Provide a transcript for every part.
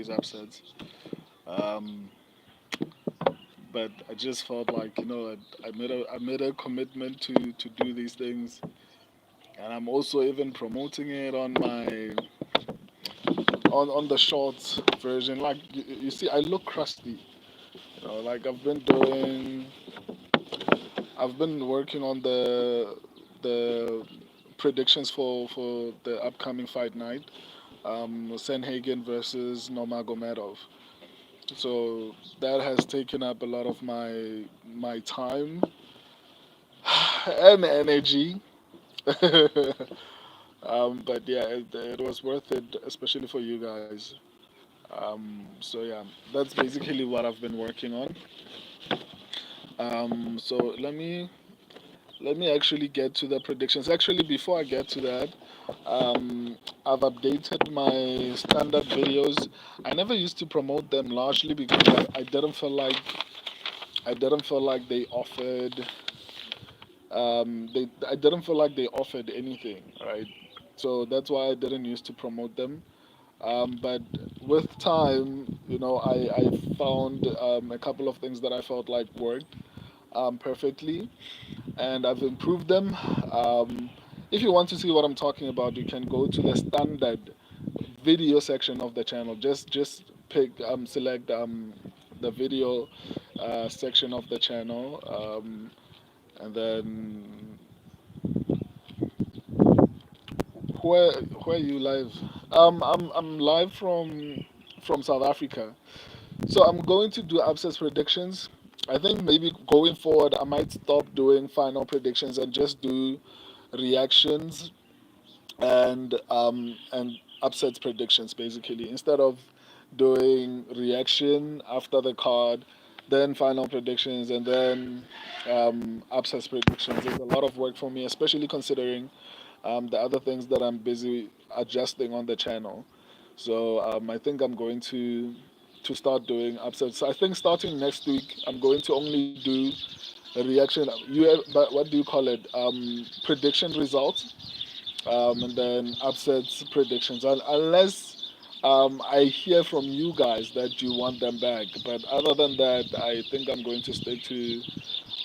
these upsets. Um, but I just felt like I made a commitment to do these things, and I'm also even promoting it on my on the shorts version. Like you see, I look crusty. Like I've been working on the predictions for the upcoming fight night. Sanhagen versus Nomagomedov. So that has taken up a lot of my time and energy. But yeah, it was worth it, especially for you guys. So yeah, that's basically what I've been working on. So let me actually get to the predictions. Actually, before I get to that, I've updated my standard videos. I never used to promote them largely because I didn't feel like they offered I didn't feel like they offered anything, right? So that's why I didn't used to promote them. But with time, I found a couple of things that I felt like worked perfectly, and I've improved them. If you want to see what I'm talking about, you can go to the standard video section of the channel. Just select the video section of the channel, and then where you live? I'm live from South Africa. So I'm going to do abscess predictions. I think maybe going forward, I might stop doing final predictions and just do reactions and upsets predictions basically, instead of doing reaction after the card, then final predictions, and then upsets predictions. There's a lot of work for me, especially considering the other things that I'm busy adjusting on the channel. So I think I'm going to start doing upsets. I think starting next week, I'm going to only do a reaction. But what do you call it? Prediction results, and then upsets predictions. Unless I hear from you guys that you want them back. But other than that, I think I'm going to stick to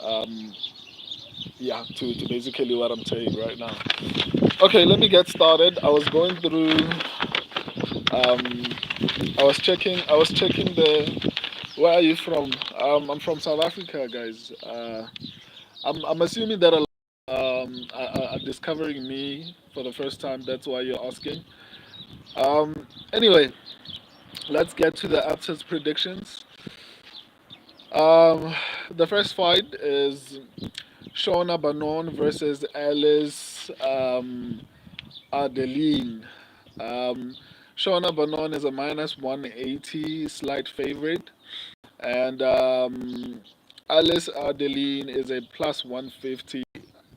um, yeah, to basically what I'm saying right now. Okay, let me get started. I was going through. Um, I was checking the. Where are you from? I'm from South Africa, guys. I'm assuming that a lot are discovering me for the first time. That's why you're asking. Anyway, let's get to the upsets predictions. Um, the first fight is Shauna Banon versus Alice Adeline. Um, Shauna Banon is a minus 180 slight favorite, and Alice Adeline is a plus 150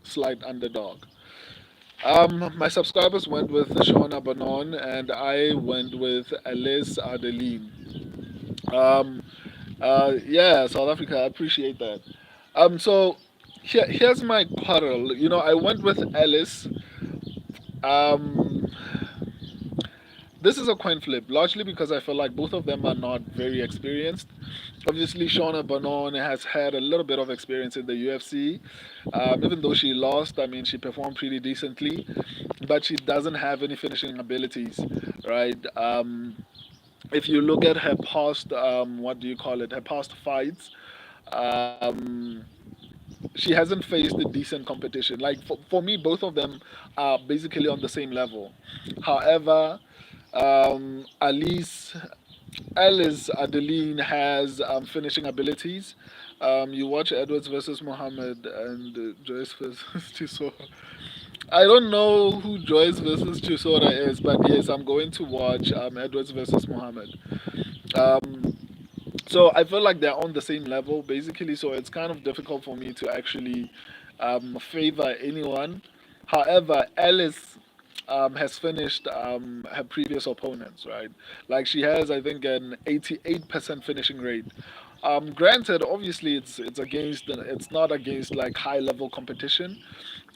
slight underdog. My subscribers went with Shauna Banon, and I went with Alice Adeline. Um, yeah, South Africa, I appreciate that. So here's my quarrel. I went with Alice. Um, this is a coin flip, largely because I feel like both of them are not very experienced. Obviously, Shauna Bonon has had a little bit of experience in the UFC. Even though she lost, I mean, she performed pretty decently, but she doesn't have any finishing abilities, right? If you look at her past, what do you call it? Her past fights, um, she hasn't faced a decent competition. Like for me, both of them are basically on the same level. However, Alice Alice Adeline has finishing abilities. You watch Edwards versus Muhammad and Joyce versus Chisora. I don't know who Joyce versus Chisora is, but yes, I'm going to watch Edwards versus Muhammad. Um, so I feel like they're on the same level, basically. So it's kind of difficult for me to actually favor anyone. However, Alice has finished her previous opponents, right? Like she has, I think, an 88% finishing rate. Granted, obviously, it's not against like high level competition.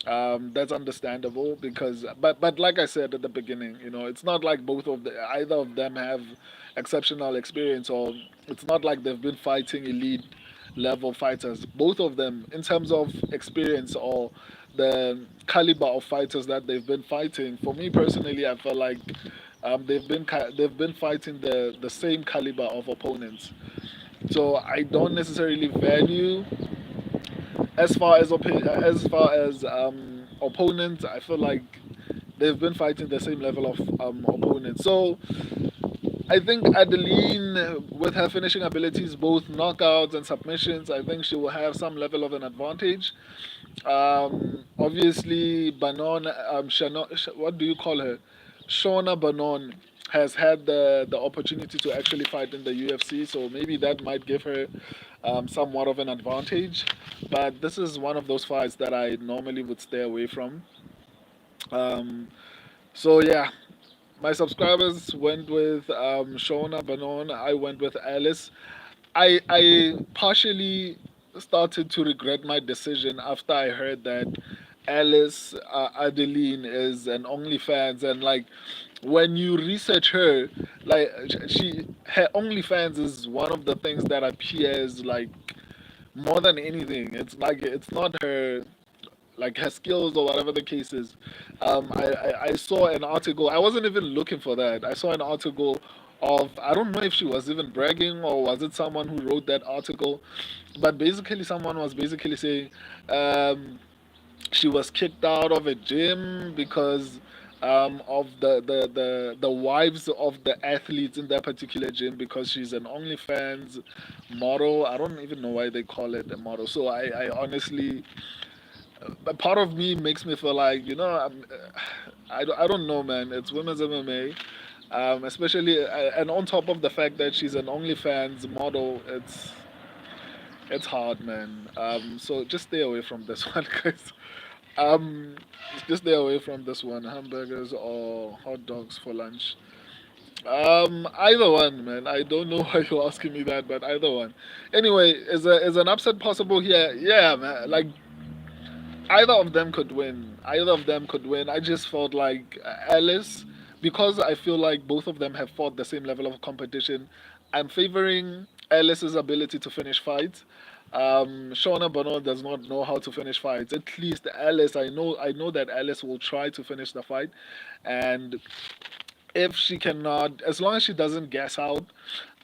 That's understandable because, but like I said at the beginning, it's not like either of them have exceptional experience, or it's not like they've been fighting elite level fighters. Both of them, in terms of experience or the caliber of fighters that they've been fighting, for me personally, I felt like they've been fighting the same caliber of opponents. So I don't necessarily value as far as opponents. I feel like they've been fighting the same level of opponents. So I think Adeline, with her finishing abilities, both knockouts and submissions, I think she will have some level of an advantage. Obviously, Banon, what do you call her? Shauna Banon has had the opportunity to actually fight in the UFC, so maybe that might give her somewhat of an advantage. But this is one of those fights that I normally would stay away from. Um, so yeah, my subscribers went with Shona Banon. I went with Alice. I partially started to regret my decision after I heard that Alice Adeline is an OnlyFans, and like when you research her, like her OnlyFans is one of the things that appears like more than anything. It's like it's not her like her skills or whatever the case is. I saw an article. I wasn't even looking for that. I saw an article of, I don't know if she was even bragging or was it someone who wrote that article, but basically someone was basically saying um, she was kicked out of a gym because of the wives of the athletes in that particular gym because she's an OnlyFans model. I don't even know why they call it a model. So I honestly, but part of me makes me feel like, I don't know, man. It's women's MMA, especially, and on top of the fact that she's an OnlyFans model, it's hard, man. So just stay away from this one, guys. Um, just stay away from this one. Hamburgers or hot dogs for lunch. Either one, man. I don't know why you're asking me that, but either one. Anyway, is an upset possible here? Yeah, man. Like either of them could win. Either of them could win. I just felt like Alice, because I feel like both of them have fought the same level of competition. I'm favoring Alice's ability to finish fights. Shauna Bono does not know how to finish fights. At least Alice, I know that Alice will try to finish the fight, and if she cannot, as long as she doesn't gas out,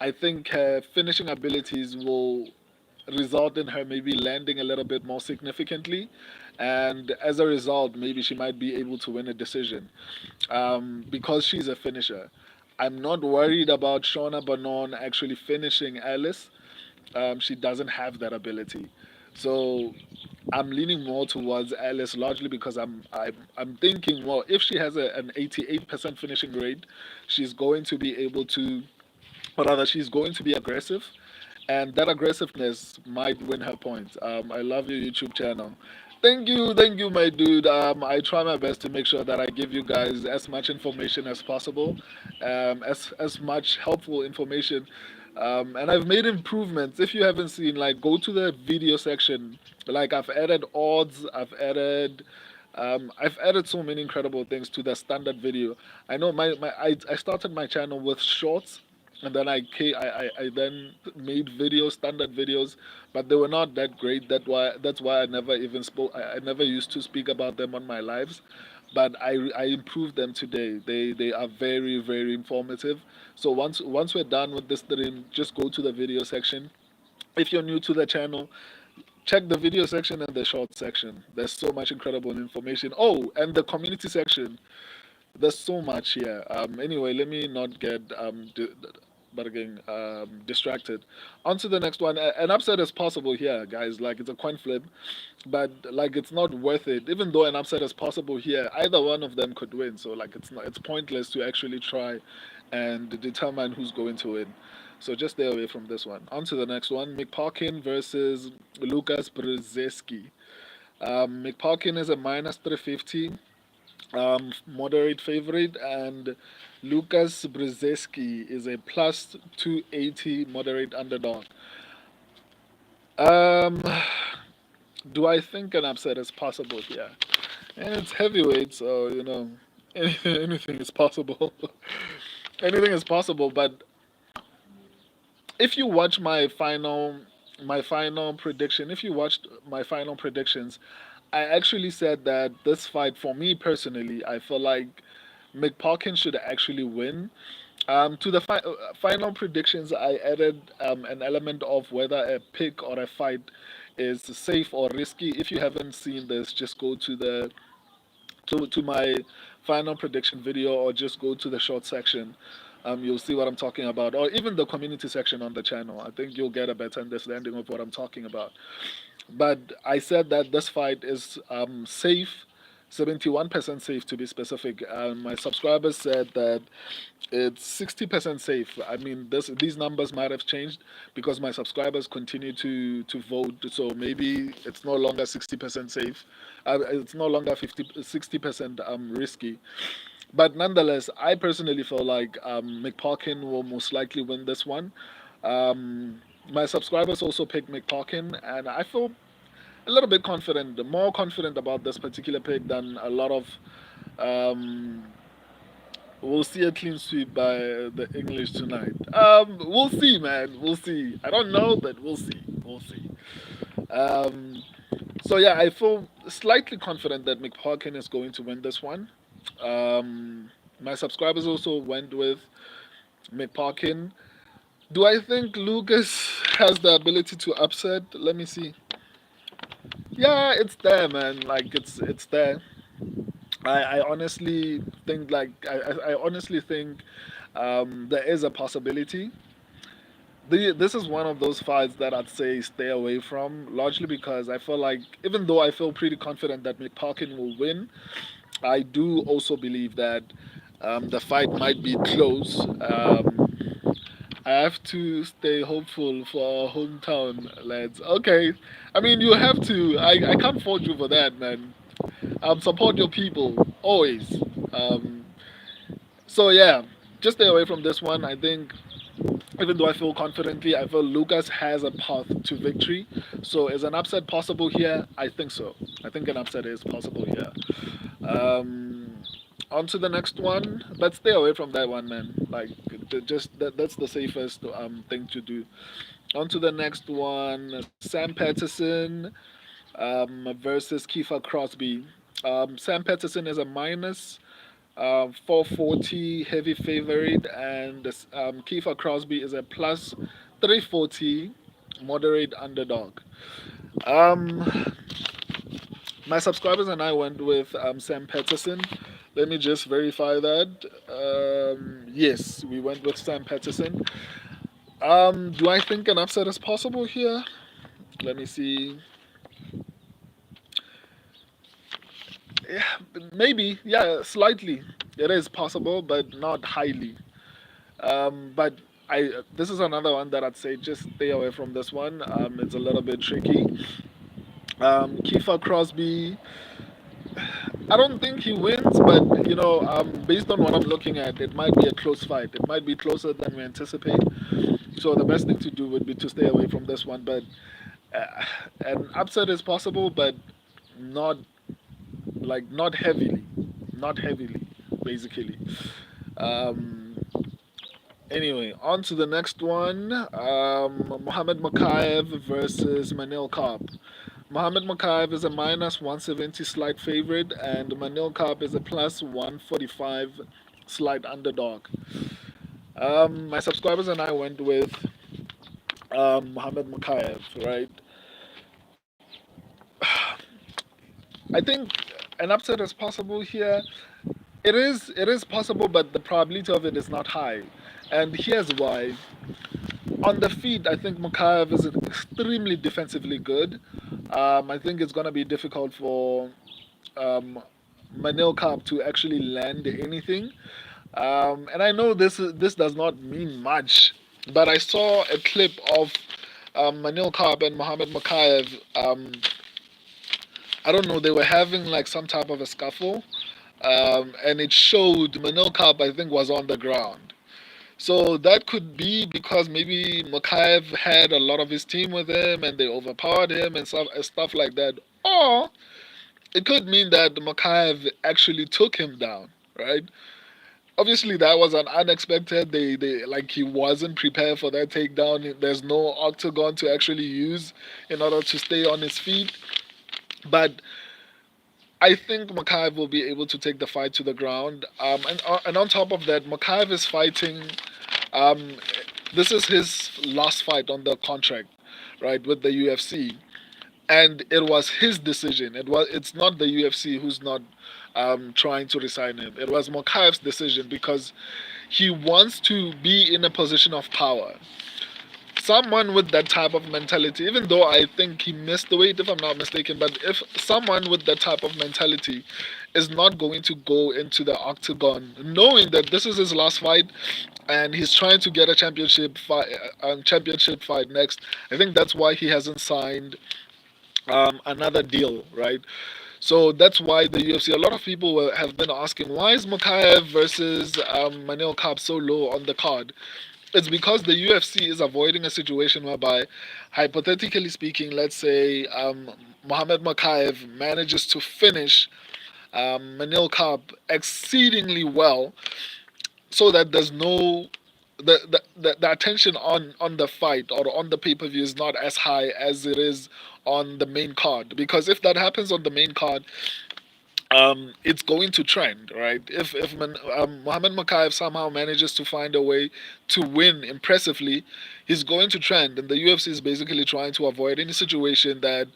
I think her finishing abilities will result in her maybe landing a little bit more significantly. And as a result, maybe she might be able to win a decision because she's a finisher. I'm not worried about Shauna Banon actually finishing Alice. She doesn't have that ability. So I'm leaning more towards Alice largely because I'm thinking, well, if she has an 88% finishing rate, she's going to be able to, or rather, she's going to be aggressive, and that aggressiveness might win her points. I love your YouTube channel. Thank you, my dude. I try my best to make sure that I give you guys as much information as possible, as much helpful information. And I've made improvements. If you haven't seen, like, go to the video section. Like, I've added odds. I've added so many incredible things to the standard video. I know I started my channel with shorts, and then I then made videos, standard videos, but they were not that great. That's why I never even spoke. I never used to speak about them on my lives, but I improved them today. They are very very informative. So once we're done with this stream, just go to the video section. If you're new to the channel, check the video section and the short section. There's so much incredible information. Oh, and the community section. There's so much here. Anyway, let me not get but again distracted. On to the next one. An upset is possible here, guys. Like it's a coin flip, but like it's not worth it. Even though an upset is possible here, either one of them could win. So like it's pointless to actually try and determine who's going to win. So just stay away from this one. On to the next one. McParkin versus Lucas Brzeski. McParkin is a minus 350 moderate favorite, and Lucas Brzeski is a plus 280 moderate underdog. Um, do I think an upset is possible here? And it's heavyweight, so anything is possible. Anything is possible, but if you watch my final prediction, if you watched my final predictions, I actually said that this fight, for me personally, I feel like McParkin should actually win. To the final predictions, I added an element of whether a pick or a fight is safe or risky. If you haven't seen this, just go to my final prediction video, or just go to the short section. You'll see what I'm talking about, or even the community section on the channel. I think you'll get a better understanding of what I'm talking about. But I said that this fight is safe, 71% safe to be specific. My subscribers said that it's 60% safe. I mean, these numbers might have changed because my subscribers continue to vote. So maybe it's no longer 60% safe. It's no longer 60% risky. But nonetheless, I personally feel like McParkin will most likely win this one. My subscribers also picked McParkin, and I feel a little bit confident, more confident about this particular pick than a lot of. Um, we'll see a clean sweep by the English tonight. We'll see, man. We'll see. I don't know, but we'll see. We'll see. Um, so yeah, I feel slightly confident that McParkin is going to win this one. My subscribers also went with McParkin. Do I think Lucas has the ability to upset? Let me see. Yeah, it's there, man. Like it's there. I honestly think I honestly think there is a possibility. This is one of those fights that I'd say stay away from, largely because I feel like, even though I feel pretty confident that McParkin will win, I do also believe that the fight might be close. I have to stay hopeful for our hometown lads. Okay, I mean you have to. I can't fault you for that, man. Support your people always. Um, so yeah, just stay away from this one. I think, even though I feel confidently, I feel Lucas has a path to victory. So is an upset possible here? I think so. I think an upset is possible here. Um, on to the next one, but stay away from that one, man. Like, that's the safest thing to do. On to the next one, Sam Patterson versus Kiefer Crosby. Sam Patterson is a minus 440 heavy favorite, and Kiefer Crosby is a plus 340 moderate underdog. Um, my subscribers and I went with Sam Patterson. Let me just verify that. Yes, we went with Sam Patterson. Do I think an upset is possible here? Let me see. Yeah, maybe. Yeah, slightly. It is possible, but not highly. But this is another one that I'd say just stay away from this one. It's a little bit tricky. Kiefer Crosby, I don't think he wins, but based on what I'm looking at, it might be a close fight. It might be closer than we anticipate. So the best thing to do would be to stay away from this one. But uh, an upset is possible, but not not heavily, not heavily, basically. Um, Anyway, on to the next one. Mohamed Mokaev versus Manil Karp. Mohamed Mokaev is a minus 170 slight favorite, and Manil Karp is a plus 145 slight underdog. My subscribers and I went with Mohamed Mokaev, right? I think an upset is possible here. It is possible, but the probability of it is not high. And here's why. On the feet, I think Mukayev is extremely defensively good. I think it's going to be difficult for um, Manil Karp to actually land anything. And I know this does not mean much, but I saw a clip of Manil Karp and Mohamed Mukayev. I don't know, they were having like some type of a scuffle, and it showed Manil Karp, I think, was on the ground. So that could be because maybe Makaev had a lot of his team with him and they overpowered him and stuff like that. Or it could mean that Makaev actually took him down, right? Obviously, that was an unexpected. They like he wasn't prepared for that takedown. There's no octagon to actually use in order to stay on his feet. But I think Makaev will be able to take the fight to the ground. And on top of that, Makaev is fighting. Um, this is his last fight on the contract, right, with the UFC, and it was his decision. It's not the UFC who's not trying to resign him. It was Makaev's decision because he wants to be in a position of power. Someone with that type of mentality, even though I think he missed the weight, if I'm not mistaken, but if someone with that type of mentality is not going to go into the octagon knowing that this is his last fight and he's trying to get a championship fight next, I think that's why he hasn't signed another deal, right? So that's why the UFC, a lot of people have been asking, why is Mokaev versus Manel Kape so low on the card? It's because the UFC is avoiding a situation whereby, hypothetically speaking, let's say Mohamed Mokaev manages to finish Manil Kape exceedingly well, so that there's no the attention on the fight or on the pay-per-view is not as high as it is on the main card, because if that happens on the main card, it's going to trend, right? If Mohamed Makaev somehow manages to find a way to win impressively, he's going to trend, and the UFC is basically trying to avoid any situation that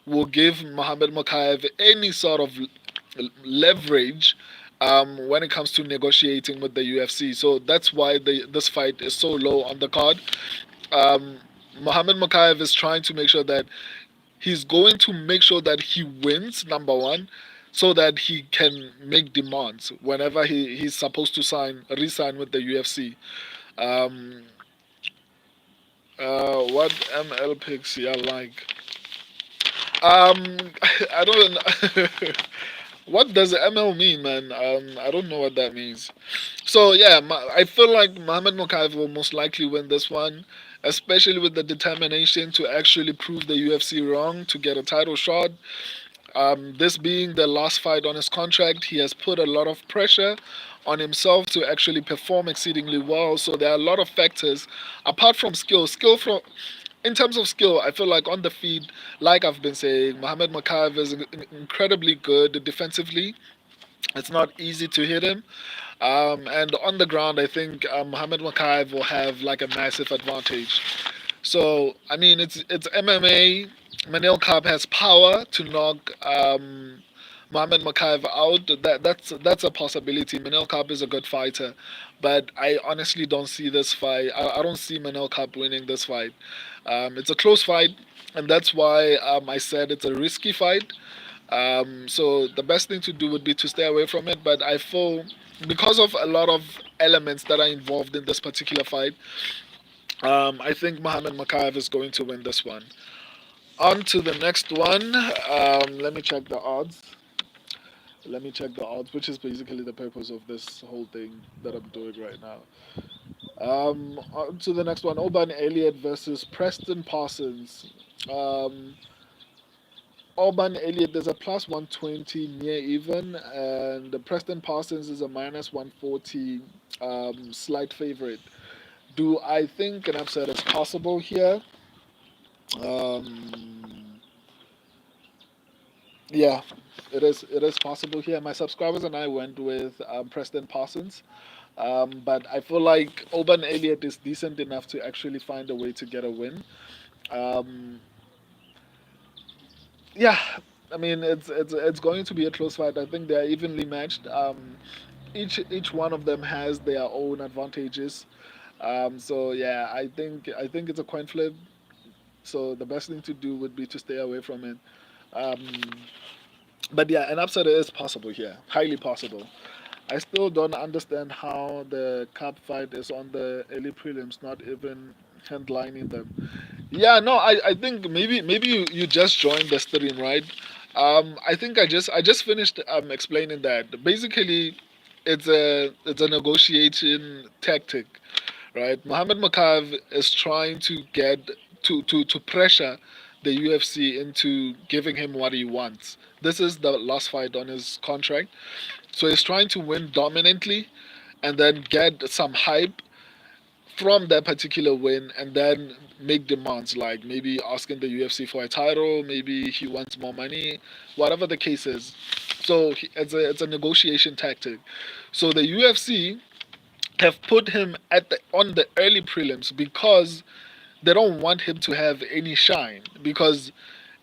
will give Mohamed Makaev any sort of leverage when it comes to negotiating with the UFC. So that's why this fight is so low on the card. Um, Mohamed Makaev is trying to make sure that he's going to make sure that he wins, number one, so that he can make demands whenever he's supposed to resign with the UFC. Um, what ML picks yeah like? Um, I don't. What does ML mean, man? I don't know what that means. So yeah, I feel like Mohamed Mokaev will most likely win this one, especially with the determination to actually prove the UFC wrong to get a title shot. This being the last fight on his contract, he has put a lot of pressure on himself to actually perform exceedingly well. So there are a lot of factors apart from skill. In terms of skill, I feel like on the feet, like I've been saying, Mohamed Makaev is incredibly good defensively. It's not easy to hit him. And on the ground, I think Mohamed Makaev will have like a massive advantage. So I mean, it's MMA. Manel Kape has power to knock Mohamed Makaev out. That's a possibility. Manel Kape is a good fighter, but I honestly don't see this fight. I don't see Manel Kape winning this fight. It's a close fight, and that's why I said it's a risky fight. So the best thing to do would be to stay away from it. But I feel, because of a lot of elements that are involved in this particular fight, I think Mohamed Makaev is going to win this one. On to the next one. Let me check the odds. Let me check the odds, which is basically the purpose of this whole thing that I'm doing right now. On to the next one. Oban Elliott versus Preston Parsons. Um, Oban Elliott is a plus 120 near even, and the Preston Parsons is a minus 140 slight favorite. Do I think an upset is possible here? Um, yeah, it is possible here. My subscribers and I went with Preston Parsons, but I feel like Oban Elliott is decent enough to actually find a way to get a win. Um, yeah, I mean it's going to be a close fight. I think they are evenly matched. Each one of them has their own advantages. So yeah, I think it's a coin flip. So the best thing to do would be to stay away from it. Um, but yeah, an upset is possible here, highly possible. I still don't understand how the cup fight is on the early prelims, not even headlining them. Yeah, no, I think maybe you just joined the stream, right? I think I just finished explaining that. Basically, it's a negotiation tactic, right? Mohammed Makav is trying to get to pressure the UFC into giving him what he wants. This is the last fight on his contract, so he's trying to win dominantly, and then get some hype from that particular win, and then make demands like maybe asking the UFC for a title, maybe he wants more money, whatever the case is. So it's a negotiation tactic. So the UFC have put him on the early prelims because they don't want him to have any shine. Because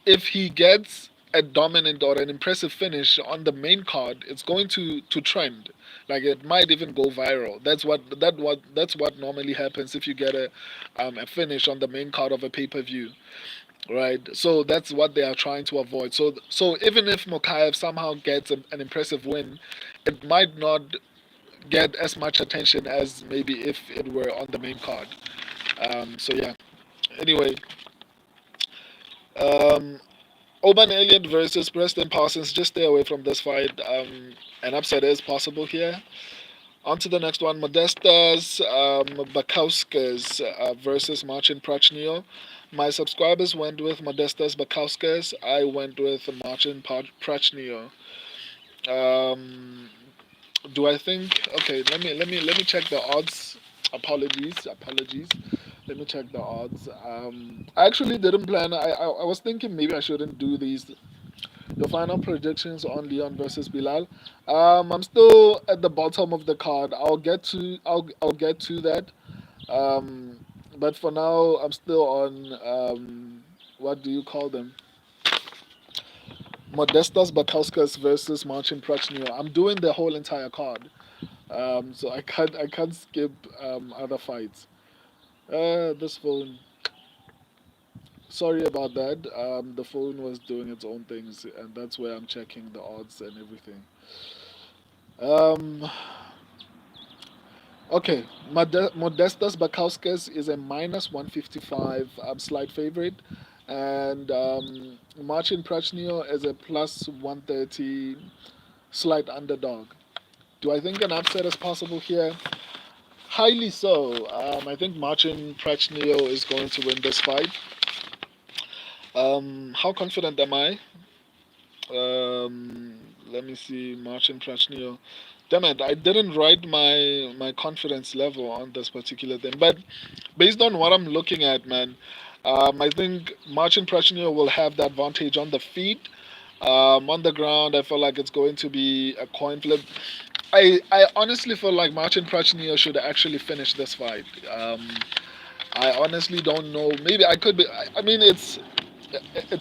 if he gets a dominant or an impressive finish on the main card, it's going to trend. Like it might even go viral. That's what normally happens if you get a finish on the main card of a pay per view, right? So that's what they are trying to avoid. So even if Mokaev somehow gets an impressive win, it might not get as much attention as maybe if it were on the main card. So yeah. Anyway, um, Oban Elliott versus Preston Parsons. Just stay away from this fight. An upset is possible here. On to the next one. Modestas Bakauskas versus Marcin Prachnio. My subscribers went with Modestas Bakauskas. I went with Marcin Prachnio. Um, do I think? Okay, let me check the odds. Apologies. Let me check the odds. I actually didn't plan. I was thinking maybe I shouldn't do these. The final predictions on Leon versus Bilal. I'm still at the bottom of the card. I'll get to that. Um, but for now, I'm still on what do you call them? Modestas Bakauskas versus Marcin Prachnio. I'm doing the whole entire card. So I can't skip other fights. This phone. Sorry about that. The phone was doing its own things, and that's where I'm checking the odds and everything. Um, okay, Modestas Bakauskas is a minus 155 slight favorite, and Marcin Prachnio is a plus 130 slight underdog. Do I think an upset is possible here? Highly so. I think Marcin Prachnio is going to win this fight. How confident am I? Let me see, Marcin Prachnio. Damn it, I didn't write my confidence level on this particular thing. But based on what I'm looking at, man, I think Marcin Prachnio will have the advantage on the feet. On the ground, I feel like it's going to be a coin flip. I honestly feel like Marcin Prachnio should actually finish this fight. I honestly don't know. Maybe I could be. I mean, it's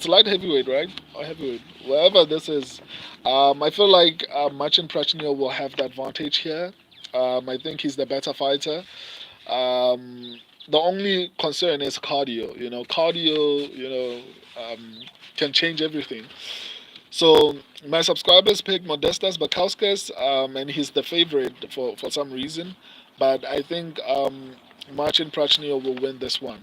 light heavyweight, right? Or heavyweight, wherever this is. I feel like Marcin Prachnio will have the advantage here. I think he's the better fighter. The only concern is cardio. Cardio. Can change everything. So my subscribers pick Modestas Bakauskas, and he's the favorite for some reason. But I think Marcin Prachnio will win this one.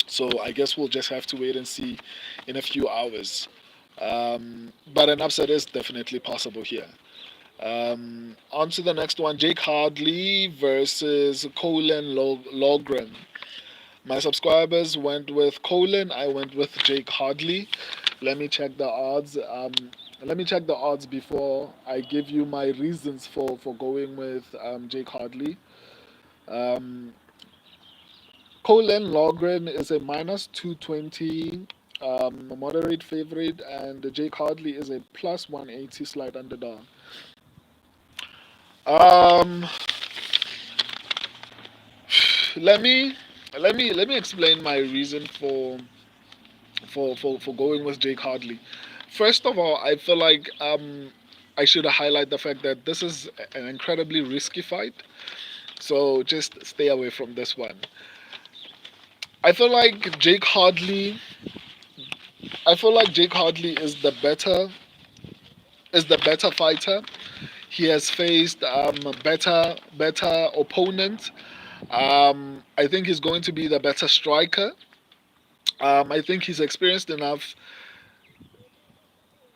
So I guess we'll just have to wait and see in a few hours. But an upset is definitely possible here. On to the next one, Jake Hardley versus Colin Logren. My subscribers went with Colin. I went with Jake Hardley. Let me check the odds. Let me check the odds before I give you my reasons for going with Jake Hardley. Um, Colin Logren is a minus 220 moderate favorite, and Jake Hardley is a plus 180 slight underdog. Um, let me let me explain my reason for going with Jake Hardley. First of all, I feel like I should highlight the fact that this is an incredibly risky fight. So just stay away from this one. I feel like Jake Hardley. I feel like Jake Hardley is the better fighter. He has faced better opponent. I think he's going to be the better striker. I think he's experienced enough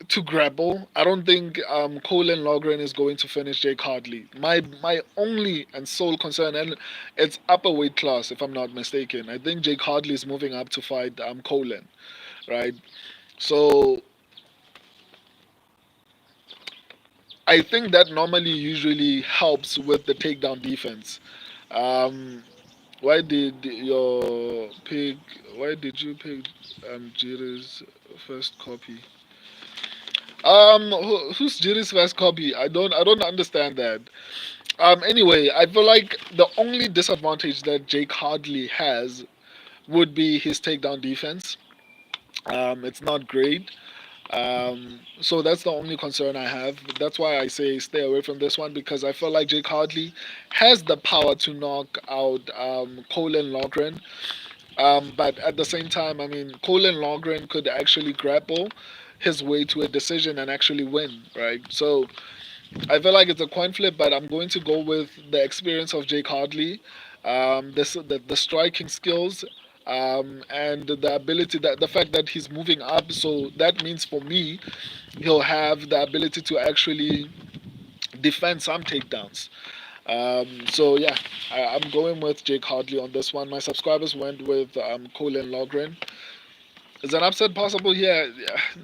to grapple. I don't think Colin Logren is going to finish Jake Hardley. My only and sole concern, and it's upper weight class if I'm not mistaken. I think Jake Hardley is moving up to fight Colin, right? So I think that normally usually helps with the takedown defense. Um, why did your pick? Why did you pick Jira's first copy? Who's Jira's first copy? I don't understand that. Anyway, I feel like the only disadvantage that Jake Hardley has would be his takedown defense. It's not great. So that's the only concern I have. That's why I say stay away from this one because I feel like Jake Hardley has the power to knock out Colin Logren. But at the same time, I mean, Colin Logren could actually grapple his way to a decision and actually win, right? So I feel like it's a coin flip, but I'm going to go with the experience of Jake Hardley, the striking skills, and the ability that the fact that he's moving up. So that means for me, he'll have the ability to actually defend some takedowns. So yeah, I'm going with Jake Hardley on this one. My subscribers went with Colin Logren. Is an upset possible? Yeah,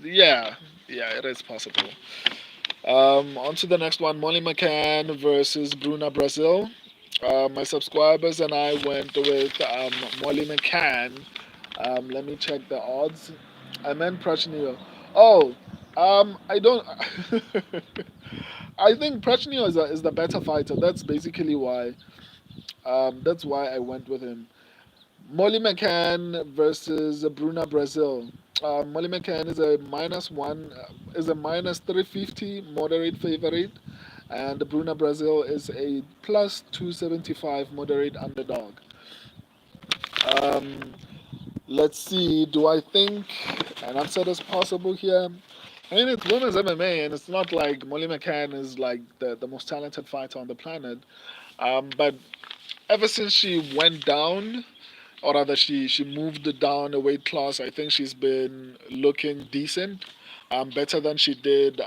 yeah, it is possible. On to the next one, Molly McCann versus Bruna Brazil. My subscribers and I went with Molly McCann. Let me check the odds. I meant Prachnio. Oh, I don't. I think Prachnio is the better fighter. That's basically why. That's why I went with him. Molly McCann versus Bruna Brazil. Molly McCann is a minus 350 moderate favorite, and Bruna Brazil is a plus 275 moderate underdog. Um, let's see. Do I think an upset is possible here? I mean, it's women's MMA, and it's not like Molly McCann is like the most talented fighter on the planet. But ever since she went down, or rather she moved down a weight class, I think she's been looking decent, better than she did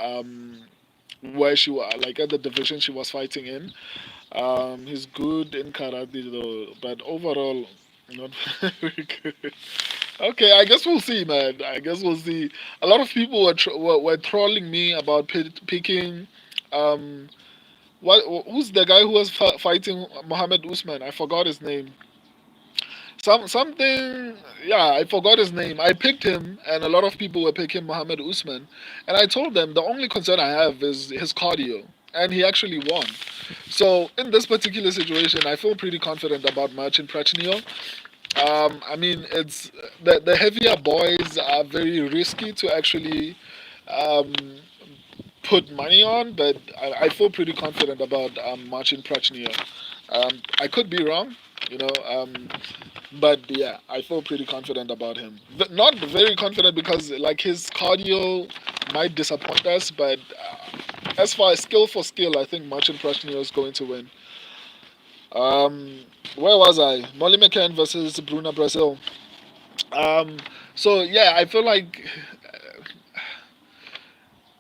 where she was, like at the division she was fighting in. He's good in karate though, but overall not very good. Okay, I guess we'll see, man. I guess we'll see. A lot of people were trolling me about picking. Um, who's the guy who was fighting Mohammed Usman? I forgot his name. Something, yeah, I forgot his name. I picked him, and a lot of people were picking Mohammed Usman, and I told them the only concern I have is his cardio, and he actually won. So in this particular situation, I feel pretty confident about Marcin Prachnio. I mean, it's the heavier boys are very risky to actually um, put money on, but I feel pretty confident about Marcin Prachnio. I could be wrong, you know. But yeah, I feel pretty confident about him. Not very confident because like his cardio might disappoint us, but as far as skill for skill, I think Marcin Prachnio is going to win. Where was I? Molly McCann versus Bruna Brazil. Um, so yeah, I feel like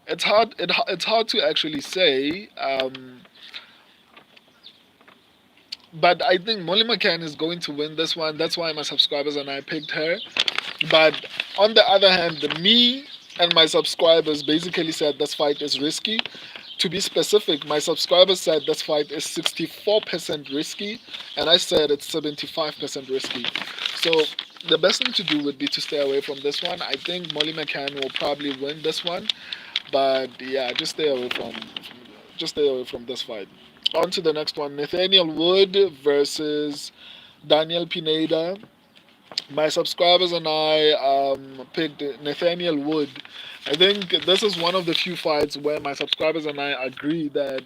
it's hard to actually say. But I think Molly McCann is going to win this one. That's why my subscribers and I picked her. But on the other hand, me and my subscribers basically said this fight is risky. To be specific, my subscribers said this fight is 64% risky, and I said it's 75% risky. So the best thing to do would be to stay away from this one. I think Molly McCann will probably win this one, but yeah, just stay away from this fight. On to the next one, Nathaniel Wood versus Daniel Pineda. My subscribers and I picked Nathaniel Wood. I think this is one of the few fights where my subscribers and I agree that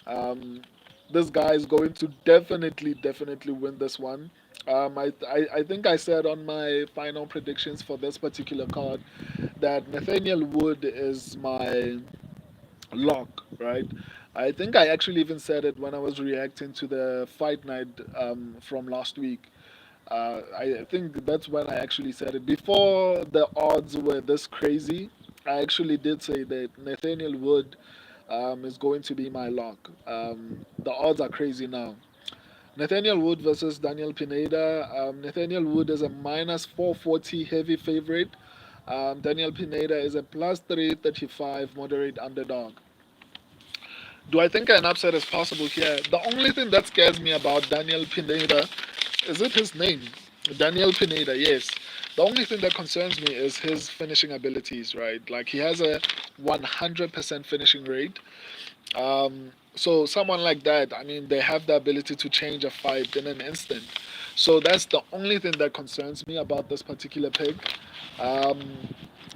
um, this guy is going to definitely win this one. I think I said on my final predictions for this particular card that Nathaniel Wood is my lock, right? I think I actually even said it when I was reacting to the fight night from last week. I think that's when I actually said it. Before the odds were this crazy, I actually did say that Nathaniel Wood is going to be my lock. The odds are crazy now. Nathaniel Wood versus Daniel Pineda. Nathaniel Wood is a minus 440 heavy favorite. Daniel Pineda is a plus 335 moderate underdog. Do I think an upset is possible here? The only thing that scares me about Daniel Pineda, is it his name? Daniel Pineda, yes. The only thing that concerns me is his finishing abilities, right? Like he has a 100% finishing rate. So someone like that, I mean, they have the ability to change a fight in an instant. So that's the only thing that concerns me about this particular pick. Um,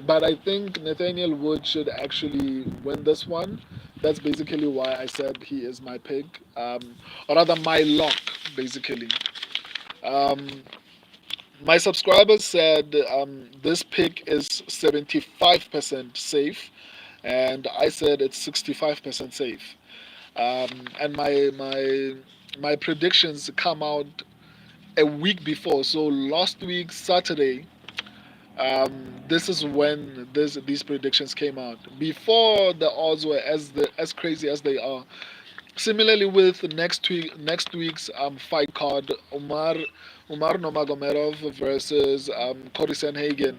but I think Nathaniel Wood should actually win this one. That's basically why I said he is my pick, or rather my lock, basically. Um, my subscribers said this pick is 75% safe, and I said it's 65% safe. And my predictions come out a week before. So last week Saturday, this is when these predictions came out. Before the odds were as crazy as they are. Similarly with next week's fight card, Umar Nomagomedov versus Cory Sanhagen.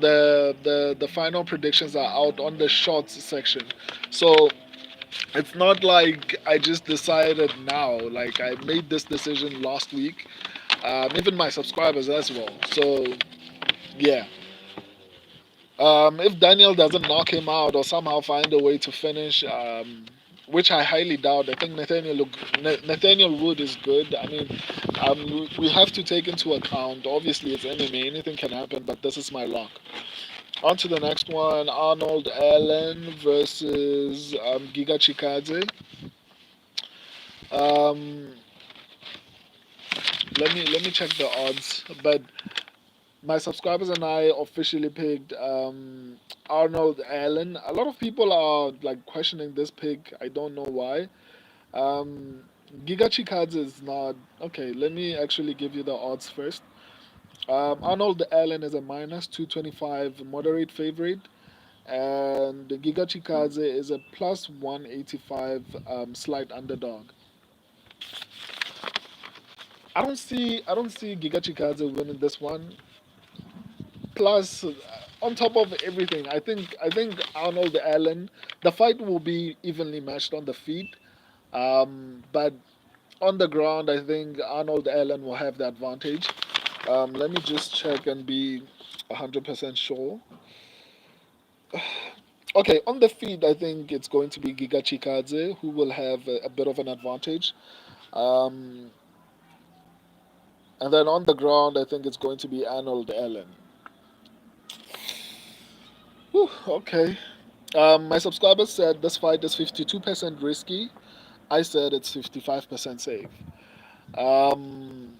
The final predictions are out on the shorts section. So it's not like I just decided now. Like I made this decision last week. Even my subscribers as well. So yeah. If Daniel doesn't knock him out or somehow find a way to finish, which I highly doubt, I think Nathaniel Wood is good. I mean, we have to take into account. Obviously, it's MMA; anything can happen. But this is my lock. On to the next one: Arnold Allen versus Giga Chikadze. Um, let me check the odds, but my subscribers and I officially picked Arnold Allen. A lot of people are like questioning this pick. I don't know why. Um, Giga Chikadze is not okay. Let me actually give you the odds first. Arnold Allen is a minus 225 moderate favorite, and Giga Chikadze is a plus 185 slight underdog. I don't see Giga Chikadze winning this one. Plus, on top of everything, I think Arnold Allen, the fight will be evenly matched on the feet, but on the ground, I think Arnold Allen will have the advantage. Let me just check and be 100% sure. Okay, on the feet, I think it's going to be Giga Chikadze who will have a bit of an advantage. Um, and then on the ground, I think it's going to be Arnold Allen. Whew, okay. My subscribers said this fight is 52% risky. I said it's 55% safe. Um,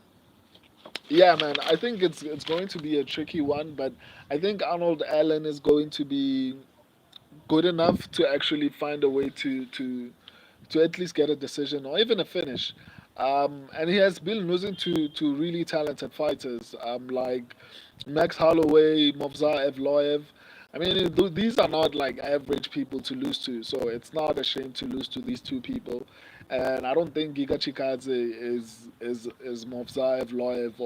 yeah, man, I think it's going to be a tricky one, but I think Arnold Allen is going to be good enough to actually find a way to at least get a decision or even a finish. And he has been losing to really talented fighters like Max Holloway, Movsar Evloev. I mean, these are not like average people to lose to, so it's not a shame to lose to these two people. And I don't think Giga Chikadze is Movsar Evloev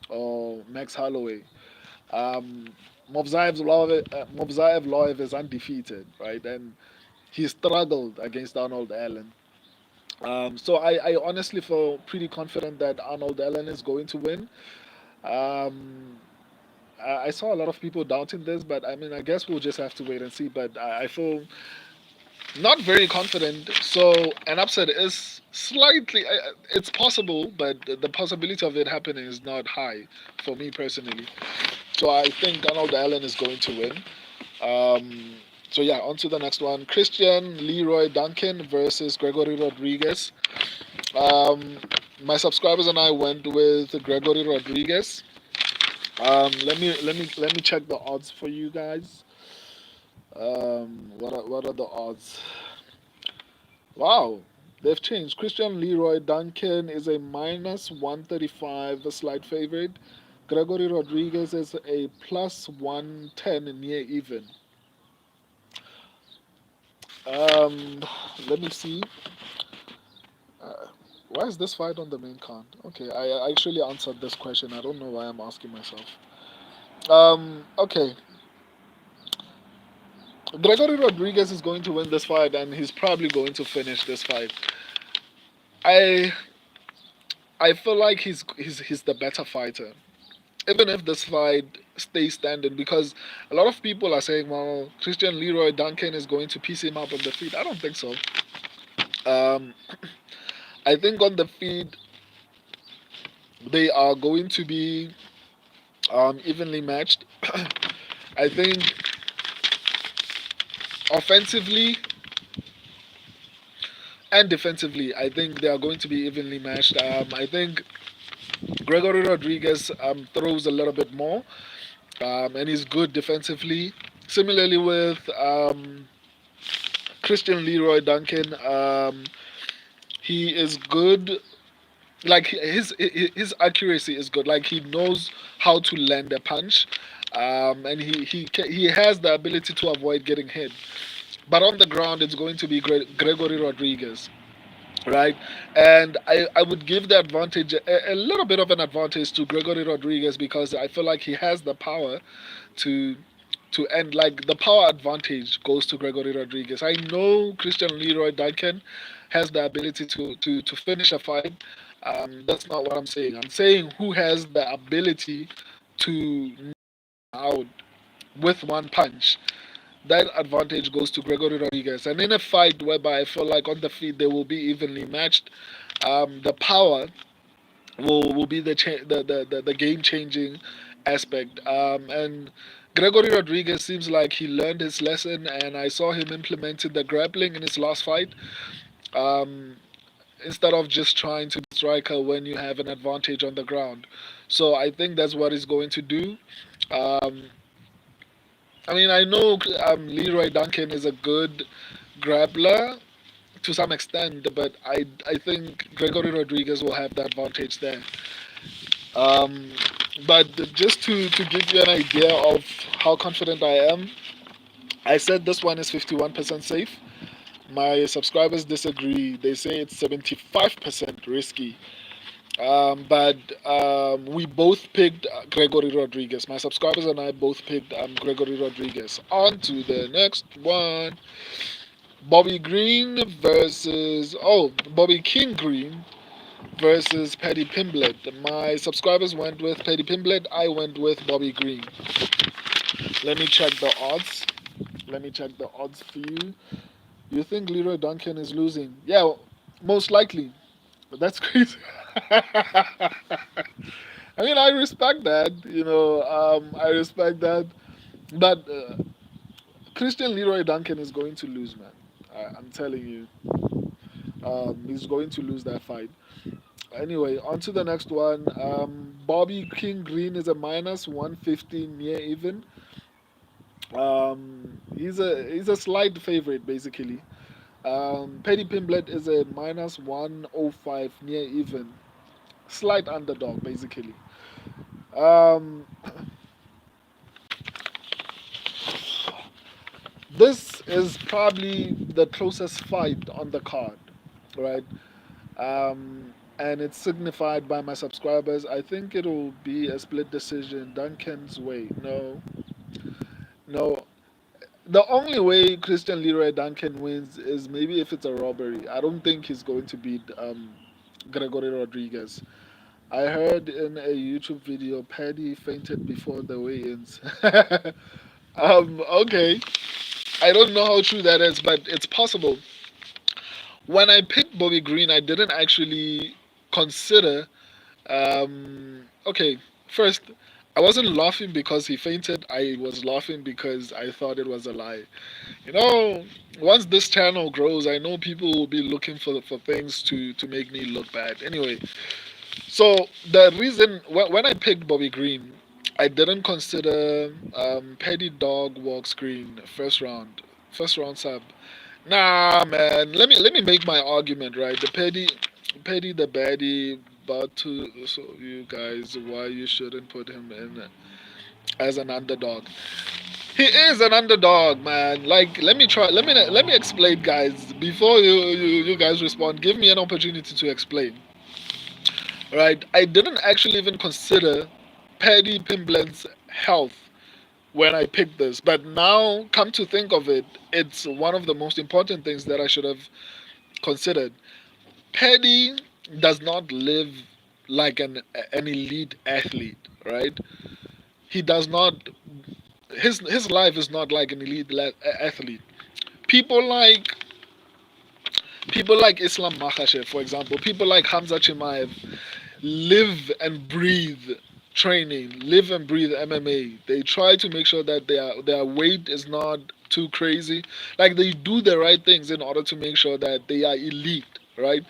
or Max Holloway. Um, Movsar Evloev is undefeated, right? And he struggled against Arnold Allen. So I honestly feel pretty confident that Arnold Allen is going to win. Um, I saw a lot of people doubting this, but I mean, I guess we'll just have to wait and see. But I feel not very confident. So an upset is slightly, it's possible, but the possibility of it happening is not high for me personally. So I think Arnold Allen is going to win. Um, so yeah, on to the next one. Christian Leroy Duncan versus Gregory Rodriguez. Um, my subscribers and I went with Gregory Rodriguez. Let me check the odds for you guys. What are the odds? Wow, they've changed. Christian Leroy Duncan is a minus 135, a slight favorite. Gregory Rodriguez is a plus 110 near even. Um, let me see. Uh, why is this fight on the main card? Okay, I actually answered this question. I don't know why I'm asking myself. Okay, Gregory Rodriguez is going to win this fight, and he's probably going to finish this fight. I I feel like he's the better fighter, even if this fight stays standing, because a lot of people are saying, well, Christian Leroy Duncan is going to piece him up on the feet. I don't think so. Um, I think on the feet they are going to be evenly matched. I think offensively and defensively, I think they are going to be evenly matched. I think Gregory Rodriguez throws a little bit more, and he's good defensively. Similarly with Christian Leroy Duncan, he is good. Like his accuracy is good. Like he knows how to land a punch, and he has the ability to avoid getting hit. But on the ground, it's going to be Gregory Rodriguez, right? And I would give the advantage, a little bit of an advantage to Gregory Rodriguez, because I feel like he has the power to end. Like the power advantage goes to Gregory Rodriguez. I know Christian Leroy Duncan has the ability to finish a fight. That's not what I'm saying. I'm saying who has the ability to knock out with one punch. That advantage goes to Gregory Rodriguez. And in a fight whereby I feel like on the feet they will be evenly matched, the power will be the game changing aspect. And Gregory Rodriguez seems like he learned his lesson, and I saw him implementing the grappling in his last fight. Um, Instead of just trying to be a striker when you have an advantage on the ground. So I think that's what he's going to do. Um, I mean, I know Leroy Duncan is a good grappler to some extent, but I think Gregory Rodriguez will have the advantage there. Um, but just to give you an idea of how confident I am, I said this one is 51% safe. My subscribers disagree. They say it's 75% risky. But we both picked Gregory Rodriguez. My subscribers and I both picked Gregory Rodriguez. On to the next one. Bobby Green versus Bobby King Green versus Paddy Pimblett. My subscribers went with Paddy Pimblett. I went with Bobby Green. Let me check the odds. Let me check the odds for you. You think Leroy Duncan is losing? Yeah, most likely. But that's crazy. I mean, I respect that. I respect that. But Christian Leroy Duncan is going to lose, man. I'm telling you. He's going to lose that fight. Anyway, on to the next one. Bobby King Green is a minus 150 near even. He's a slight favorite basically. Paddy Pimblett is a minus 105 near even. Slight underdog basically. Um, this is probably the closest fight on the card, right? And it's signified by my subscribers. I think it'll be a split decision Duncan's way. No, no. The only way Christian Leroy Duncan wins is maybe if it's a robbery. I don't think he's going to beat Gregory Rodriguez. I heard in a YouTube video Paddy fainted before the weigh-ins. Okay. I don't know how true that is, but it's possible. When I picked Bobby Green, I didn't actually consider. Okay, first, I wasn't laughing because he fainted. I was laughing because I thought it was a lie. You know, once this channel grows, I know people will be looking for things to make me look bad. Anyway, so the reason when I picked Bobby Green, I didn't consider Paddy Dog Walks Green first round sub. Nah, man. Let me make my argument right. Petty the baddie, but to so you guys why you shouldn't put him in as an underdog. He is an underdog, man. Like let me try. Let me explain, guys. Before you guys respond, give me an opportunity to explain. Right? I didn't actually even consider Paddy Pimblett's health. when I picked this. But now, come to think of it, it's one of the most important things that I should have considered. Paddy does not live like an elite athlete, right? He does not. His life is not like an elite athlete. People like people like Islam Makhachev, for example, people like Hamza Chimaev live and breathe training, live and breathe MMA. They try to make sure that their weight is not too crazy. Like they do the right things in order to make sure that they are elite, right?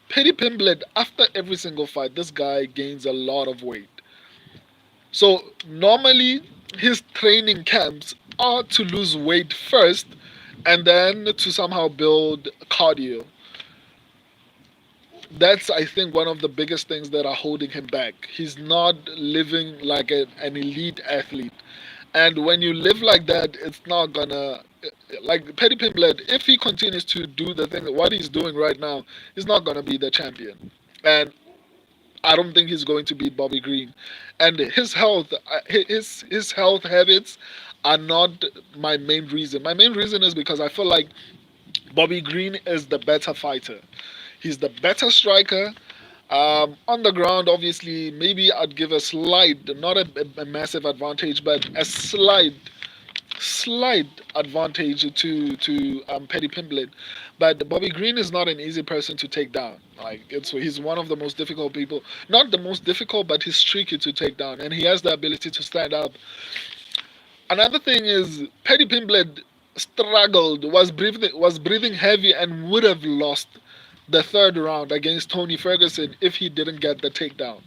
Petty Pimblett, after every single fight, this guy gains a lot of weight. So normally his training camps are to lose weight first and then to somehow build cardio. That's, I think, one of the biggest things that are holding him back. He's not living like an elite athlete. And when you live like that, it's not gonna, like Petty Pimblett, if he continues to do the thing what he's doing right now, he's not gonna be the champion. And I don't think he's going to beat Bobby Green. And his health habits are not my main reason. My main reason is because I feel like Bobby Green is the better fighter. He's the better striker. On the ground, obviously, maybe I'd give a slight, not a massive advantage, but a slight advantage to Petty Pimblett. But Bobby Green is not an easy person to take down. Like he's one of the most difficult people, not the most difficult, but he's tricky to take down, and he has the ability to stand up. Another thing is Petty Pimblett struggled, was breathing heavy, and would have lost the third round against Tony Ferguson if he didn't get the takedown.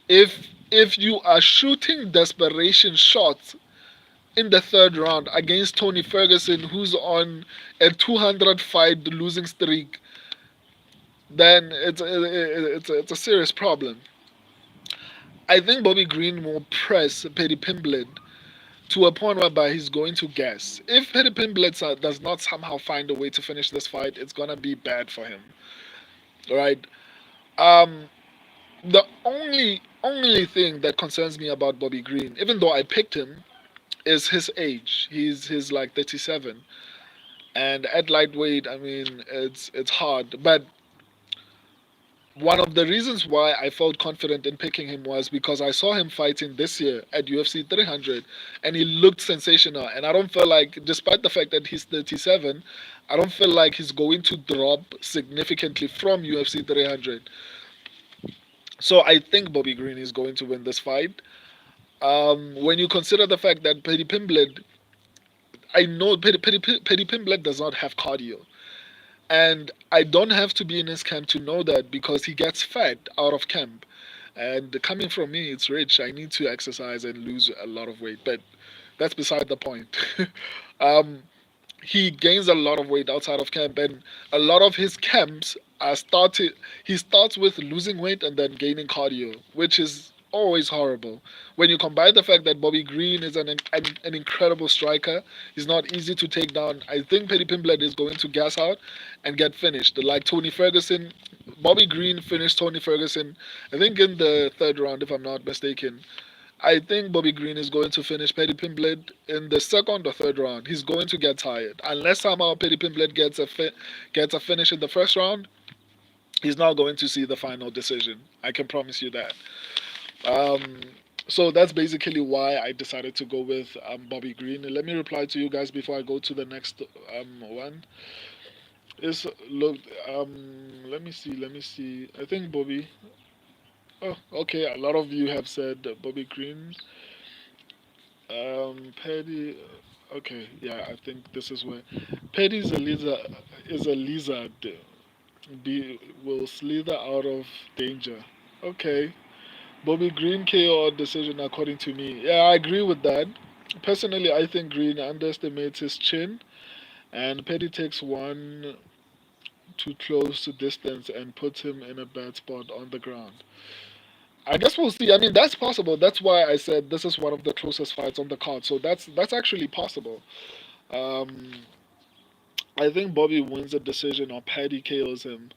If you are shooting desperation shots in the third round against Tony Ferguson, who's on a 200 fight losing streak, then it's a serious problem. I think Bobby Green will press Petty Pimblett to a point whereby he's going to guess. If Petty Pimblett does not somehow find a way to finish this fight, it's gonna be bad for him, right? Um, the only thing that concerns me about Bobby Green, even though I picked him, is his age. He's like 37, and at lightweight, I mean, it's hard. But one of the reasons why I felt confident in picking him was because I saw him fighting this year at UFC 300, and he looked sensational. And I don't feel like, despite the fact that he's 37, I don't feel like he's going to drop significantly from UFC 300. So I think Bobby Green is going to win this fight. When you consider the fact that Petty Pimblett, I know Petty Pimblett does not have cardio. And I don't have to be in his camp to know that because he gets fat out of camp. And coming from me, it's rich. I need to exercise and lose a lot of weight. But that's beside the point. um, he gains a lot of weight outside of camp, and a lot of his camps are started. He starts with losing weight and then gaining cardio, which is always horrible. When you combine the fact that Bobby Green is an incredible striker, he's not easy to take down. I think Petty Pimblett is going to gas out and get finished. Like Tony Ferguson, Bobby Green finished Tony Ferguson, I think in the third round, if I'm not mistaken. I think Bobby Green is going to finish Petty Pimblett in the second or third round. He's going to get tired unless somehow Petty Pimblett gets a finish in the first round. He's not going to see the final decision. I can promise you that. Um, so that's basically why I decided to go with Bobby Green. Let me reply to you guys before I go to the next one. Is look let me see. Let me see. I think Bobby. Oh, okay. A lot of you have said Bobby Green. Paddy. Okay, yeah, I think this is where Paddy is a lizard. Is a lizard. Will slither out of danger. Okay, Bobby Green KO decision according to me. Yeah, I agree with that. Personally, I think Green underestimates his chin, and Petty takes one too close to distance and puts him in a bad spot on the ground. I guess we'll see. I mean, that's possible. That's why I said this is one of the closest fights on the card. So that's actually possible. Um, I think Bobby wins the decision or Paddy KOs him.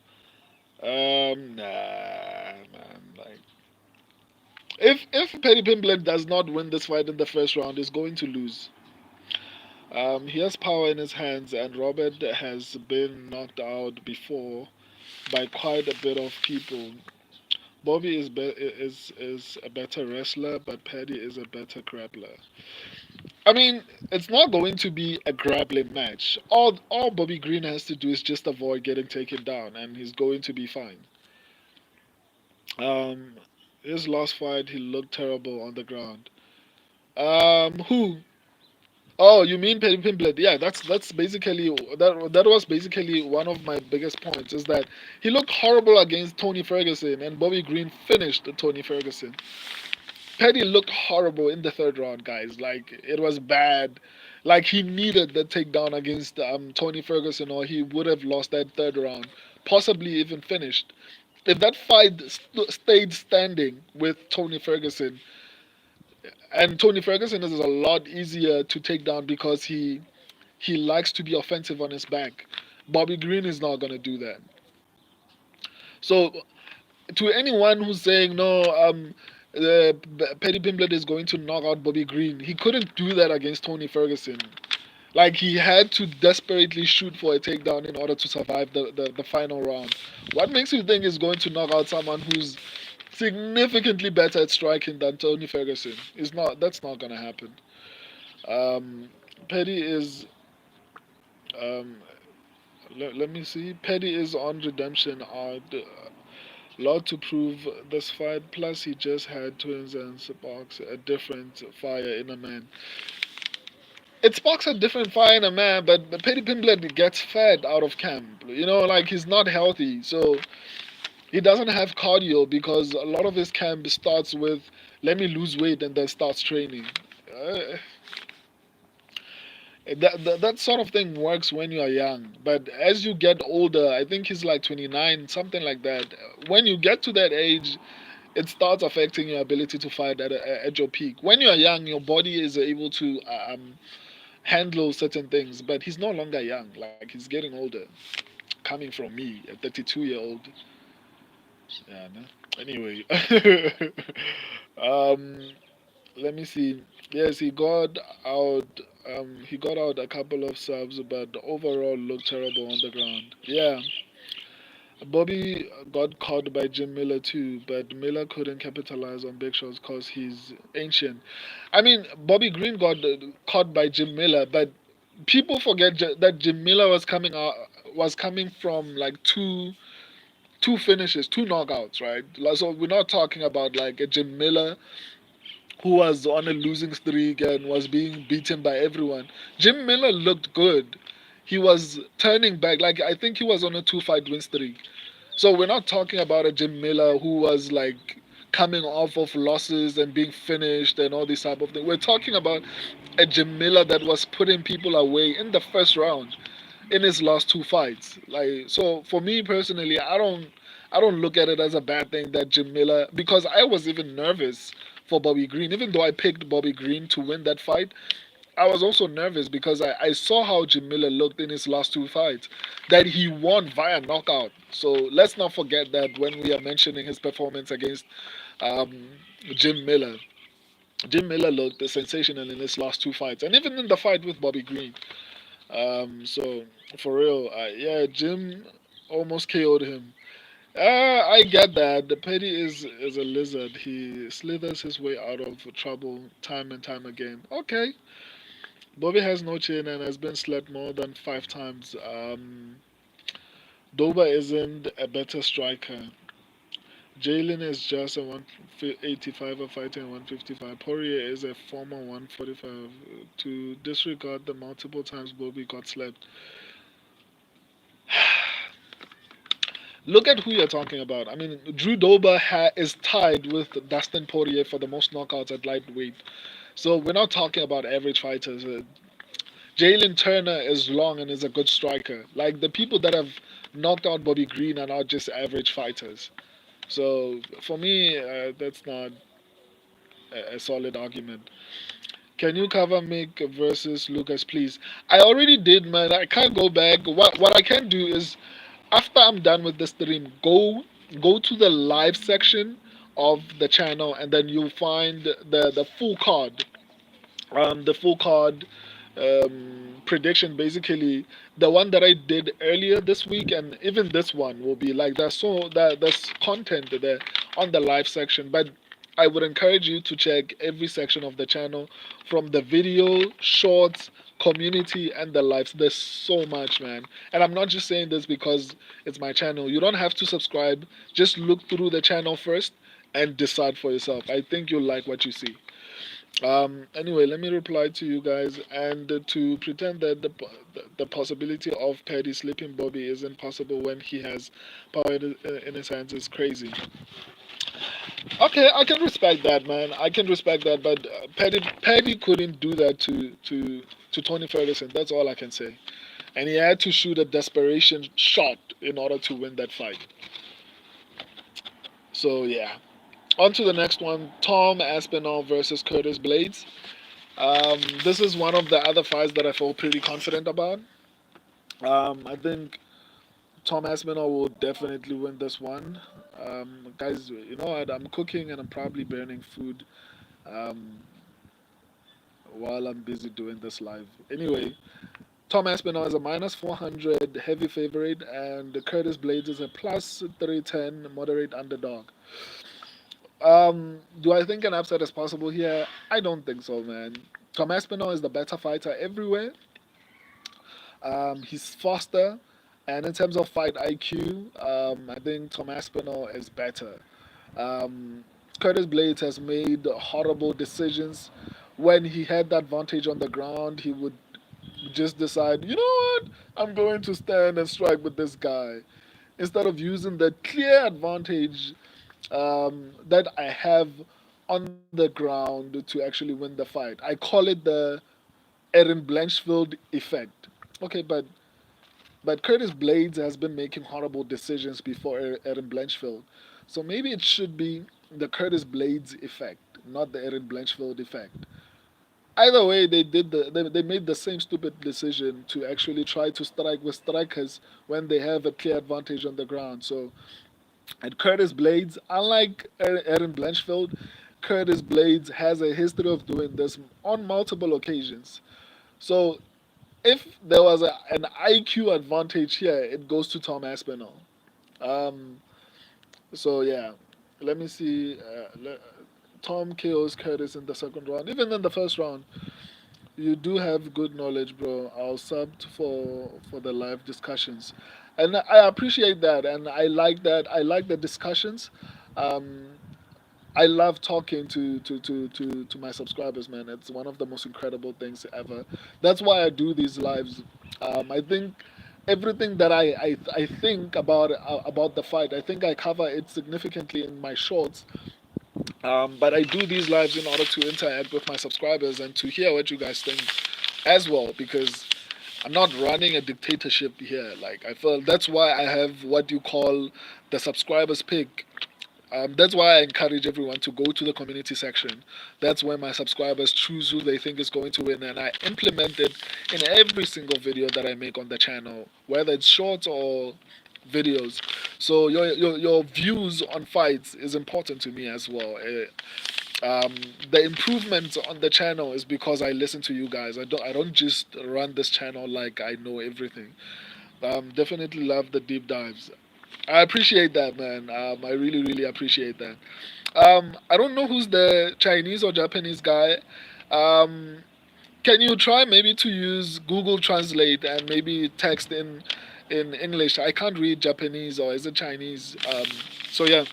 Nah, man. Like If Paddy Pimblett does not win this fight in the first round, he's going to lose. He has power in his hands, and Robert has been knocked out before by quite a bit of people. Bobby is a better wrestler, but Paddy is a better grappler. I mean, it's not going to be a grappling match. All Bobby Green has to do is just avoid getting taken down, and he's going to be fine. Um, his last fight, he looked terrible on the ground. Who? Oh, you mean Paddy Pimblett? Yeah, that's basically that was basically one of my biggest points is that he looked horrible against Tony Ferguson, and Bobby Green finished Tony Ferguson. Petty looked horrible in the third round, guys. Like it was bad. Like he needed the takedown against Tony Ferguson, or he would have lost that third round, possibly even finished. If that fight stayed standing with Tony Ferguson, and Tony Ferguson is a lot easier to take down because he likes to be offensive on his back. Bobby Green is not gonna do that. So to anyone who's saying no, Paddy Pimblett is going to knock out Bobby Green, he couldn't do that against Tony Ferguson. Like he had to desperately shoot for a takedown in order to survive the final round. What makes you think he's going to knock out someone who's significantly better at striking than Tony Ferguson? Is not That's not gonna happen. Um, Petty is um, let me see. Petty is on redemption arc. Lot to prove this fight. Plus, he just had twins and sparks a different fire in a man. It sparks a different fire in a man, but Petty Pimblett gets fed out of camp. You know, like he's not healthy, so he doesn't have cardio because a lot of his camp starts with let me lose weight and then starts training. Uh, that sort of thing works when you are young, but as you get older, I think he's like 29, something like that. When you get to that age, it starts affecting your ability to fight at your peak. When you're young, your body is able to handle certain things, but he's no longer young. Like he's getting older. Coming from me, a 32-year-old. Yeah, no? Anyway, um, let me see. Yes, out. He got out a couple of subs, but overall looked terrible on the ground. Yeah, Bobby got caught by Jim Miller too, but Miller couldn't capitalize on big shots because he's ancient. I mean, Bobby Green got caught by Jim Miller, but people forget that Jim Miller was coming from like two finishes, two knockouts, right? So we're not talking about like a Jim Miller who was on a losing streak and was being beaten by everyone. Jim Miller looked good. He was turning back. Like I think he was on a two-fight win streak. So we're not talking about a Jim Miller who was like coming off of losses and being finished and all this type of thing. We're talking about a Jim Miller that was putting people away in the first round in his last two fights. Like so for me personally, I don't look at it as a bad thing that Jim Miller, because I was even nervous for Bobby Green. Even though I picked Bobby Green to win that fight, I was also nervous because I saw how Jim Miller looked in his last two fights, that he won via knockout. So let's not forget that when we are mentioning his performance against um, Jim Miller. Jim Miller looked sensational in his last two fights, and even in the fight with Bobby Green. So for real, yeah, Jim almost KO'd him. I get that. The Petty is a lizard. He slithers his way out of trouble time and time again. Okay, Bobby has no chin and has been slapped more than 5 times. Doba isn't a better striker. Jalen is just a 185 fighting 155. Poirier is a former 145. To disregard the multiple times Bobby got slapped. Look at who you're talking about. I mean, Drew Dober is tied with Dustin Poirier for the most knockouts at lightweight. So we're not talking about average fighters. Jalen Turner is long and is a good striker. Like the people that have knocked out Bobby Green are not just average fighters. So for me, that's not a solid argument. Can you cover Mick versus Lucas, please? I already did, man. I can't go back. What I can do is after I'm done with the stream, go to the live section of the channel, and then you'll find the full card. The full card prediction, basically the one that I did earlier this week, and even this one will be like that. So that there's content there on the live section, but I would encourage you to check every section of the channel, from the video, shorts, community, and the lives. There's so much, man. And I'm not just saying this because it's my channel. You don't have to subscribe. Just look through the channel first and decide for yourself. I think you'll like what you see. Anyway, let me reply to you guys, and to pretend that the possibility of Paddy slipping Bobby isn't possible when he has power in his hands is crazy. Okay, I can respect that, man. I can respect that, but Paddy couldn't do that to Tony Ferguson. That's all I can say. And he had to shoot a desperation shot in order to win that fight. So yeah. On to the next one: Tom Aspinall versus Curtis Blades. This is one of the other fights that I feel pretty confident about. I think Tom Aspinall will definitely win this one. Guys, you know what? I'm cooking and I'm probably burning food um, while I'm busy doing this live. Anyway, Tom Aspinall is a minus 400 heavy favorite, and Curtis Blades is a plus 310 moderate underdog. Do I think an upset is possible here? I don't think so, man. Tom Aspinall is the better fighter everywhere. He's faster, and in terms of fight IQ, I think Tom Aspinall is better. Um, Curtis Blades has made horrible decisions. When he had the advantage on the ground, he would just decide, you know what, I'm going to stand and strike with this guy, instead of using the clear advantage that I have on the ground to actually win the fight. I call it the Erin Blanchfield effect. Okay, but Curtis Blades has been making horrible decisions before Erin Blanchfield, so maybe it should be the Curtis Blades effect, not the Erin Blanchfield effect. Either way, they made the same stupid decision to actually try to strike with strikers when they have a clear advantage on the ground. So, and Curtis Blades, unlike Erin Blanchfield, Curtis Blades has a history of doing this on multiple occasions. So if there was an IQ advantage here, it goes to Tom Aspinall. Um, so yeah, let me see. Tom KO's Curtis in the second round. Even in the first round, you do have good knowledge, bro. I'll sub for the live discussions, and I appreciate that, and I like that. I like the discussions. Um, I love talking to my subscribers, man. It's one of the most incredible things ever. That's why I do these lives. I think everything that I think about the fight, I think I cover it significantly in my shorts. But I do these lives in order to interact with my subscribers and to hear what you guys think as well, because I'm not running a dictatorship here. Like, I feel that's why I have what you call the subscribers pick. That's why I encourage everyone to go to the community section. That's where my subscribers choose who they think is going to win, and I implement it in every single video that I make on the channel, whether it's shorts or videos. So your views on fights is important to me as well. The improvements on the channel is because I listen to you guys. I don't just run this channel like I know everything. Definitely love the deep dives. I appreciate that, man. I really, really appreciate that. I don't know who's the Chinese or Japanese guy. Um, can you try maybe to use Google Translate and maybe text in English? I can't read Japanese, or is it Chinese? So yeah.